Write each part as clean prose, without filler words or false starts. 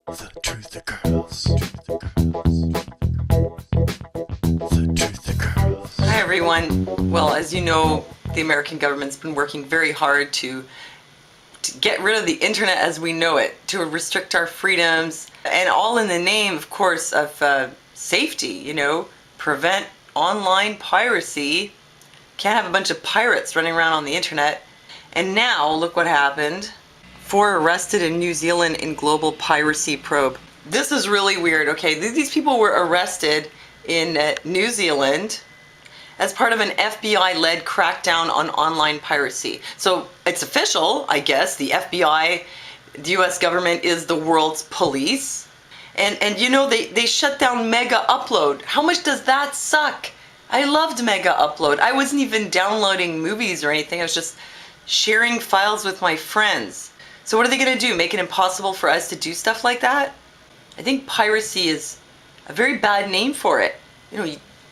The truth occurs. The truth occurs. Hi everyone. Well, as you know, the American government's been working very hard to get rid of the internet as we know it, to restrict our freedoms, and all in the name, of course, of safety, prevent online piracy. Can't have a bunch of pirates running around on the internet. And now, look what happened. 4 arrested in New Zealand in global piracy probe. This is really weird, okay? These people were arrested in New Zealand as part of an FBI-led crackdown on online piracy. So it's official, I guess. The FBI, the US government, is the world's police. And they shut down Megaupload. How much does that suck? I loved Megaupload. I wasn't even downloading movies or anything. I was just sharing files with my friends. So what are they going to do? Make it impossible for us to do stuff like that? I think piracy is a very bad name for it.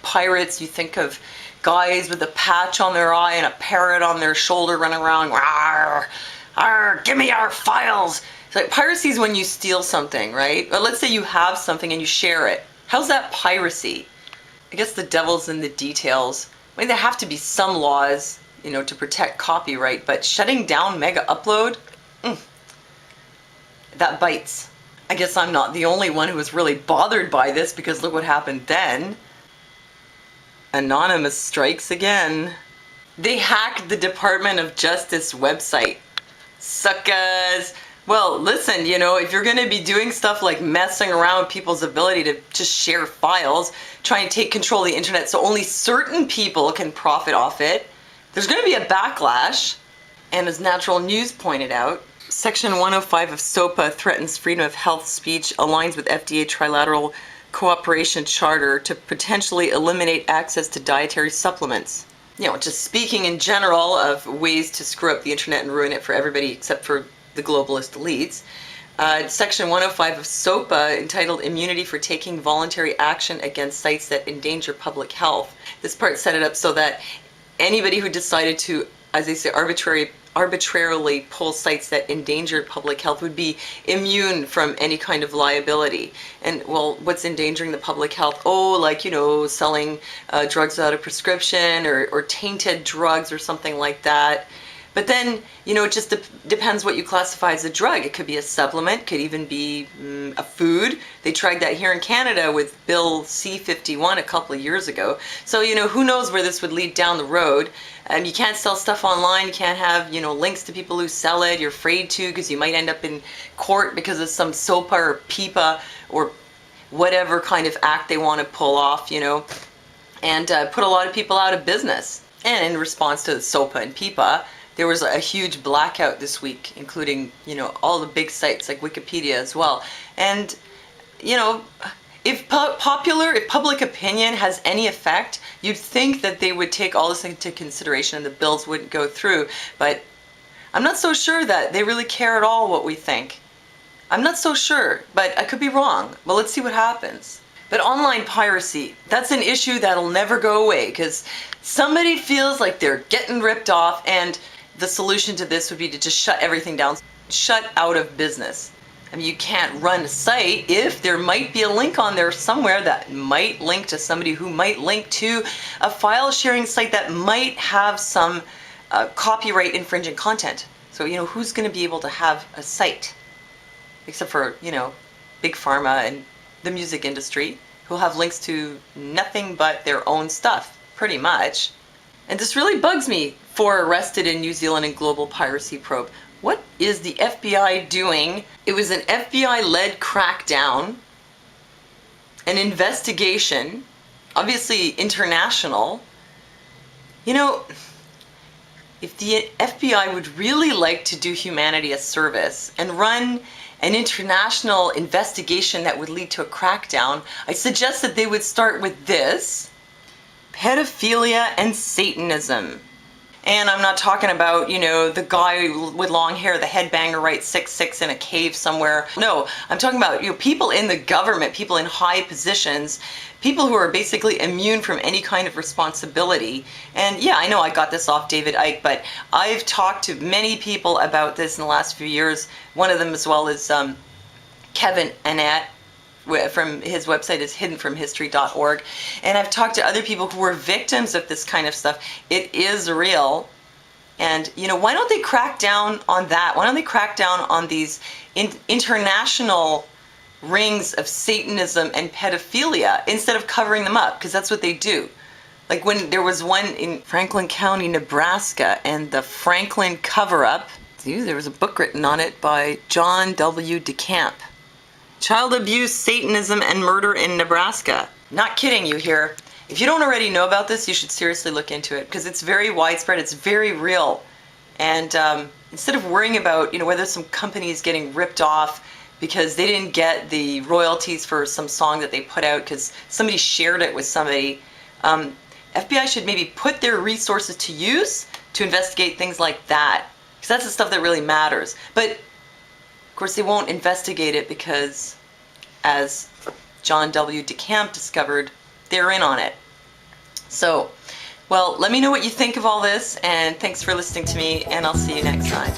Pirates, you think of guys with a patch on their eye and a parrot on their shoulder running around, "Arr, arr, give me our files." It's like piracy is when you steal something, right? But let's say you have something and you share it. How's that piracy? I guess the devil's in the details. I mean, there have to be some laws, to protect copyright, but shutting down Megaupload, that bites. I guess I'm not the only one who was really bothered by this, because look what happened then. Anonymous strikes again. They hacked the Department of Justice website. Suckers. Well, listen, if you're going to be doing stuff like messing around with people's ability to just share files, try and take control of the internet so only certain people can profit off it, there's going to be a backlash. And as Natural News pointed out, Section 105 of SOPA threatens freedom of health speech, aligns with FDA trilateral cooperation charter to potentially eliminate access to dietary supplements. Just speaking in general of ways to screw up the internet and ruin it for everybody except for the globalist elites. Section 105 of SOPA, entitled Immunity for Taking Voluntary Action Against Sites That Endanger Public Health. This part set it up so that anybody who decided to, as they say, arbitrarily pull sites that endanger public health would be immune from any kind of liability. And, well, what's endangering the public health? Oh, like, selling drugs without a prescription or tainted drugs or something like that. But then, it just depends what you classify as a drug. It could be a supplement, could even be a food. They tried that here in Canada with Bill C-51 a couple of years ago. So, who knows where this would lead down the road. You can't sell stuff online. You can't have, links to people who sell it. You're afraid to because you might end up in court because of some SOPA or PIPA or whatever kind of act they want to pull off, and put a lot of people out of business. And in response to the SOPA and PIPA, there was a huge blackout this week, including, all the big sites like Wikipedia as well. And, if public opinion has any effect, you'd think that they would take all this into consideration and the bills wouldn't go through. But I'm not so sure that they really care at all what we think. I'm not so sure, but I could be wrong. Well, let's see what happens. But online piracy, that's an issue that'll never go away because somebody feels like they're getting ripped off, and the solution to this would be to just shut everything down, shut out of business. I mean, you can't run a site if there might be a link on there somewhere that might link to somebody who might link to a file sharing site that might have some copyright infringing content. So, who's going to be able to have a site? Except for, Big Pharma and the music industry, who'll have links to nothing but their own stuff, pretty much. And this really bugs me. 4 arrested in New Zealand in global piracy probe. What is the FBI doing? It was an FBI-led crackdown, an investigation, obviously international. If the FBI would really like to do humanity a service and run an international investigation that would lead to a crackdown, I suggest that they would start with this: pedophilia and Satanism. And I'm not talking about, the guy with long hair, the headbanger writes 666 in a cave somewhere. No, I'm talking about, people in the government, people in high positions, people who are basically immune from any kind of responsibility. And yeah, I know I got this off David Icke, but I've talked to many people about this in the last few years. One of them as well is Kevin Annette from his website is hiddenfromhistory.org. And I've talked to other people who were victims of this kind of stuff. It is real. And, you know, why don't they crack down on that? Why don't they crack down on these international rings of Satanism and pedophilia instead of covering them up? Because that's what they do. Like when there was one in Franklin County, Nebraska, and the Franklin cover-up, there was a book written on it by John W. DeCamp. Child Abuse, Satanism, and Murder in Nebraska. Not kidding you here. If you don't already know about this, you should seriously look into it because it's very widespread. It's very real. And instead of worrying about, you know, whether some company is getting ripped off because they didn't get the royalties for some song that they put out because somebody shared it with somebody, FBI should maybe put their resources to use to investigate things like that. Because that's the stuff that really matters. But, of course, they won't investigate it because, as John W. DeCamp discovered, they're in on it. So, well, let me know what you think of all this, and thanks for listening to me, and I'll see you next time.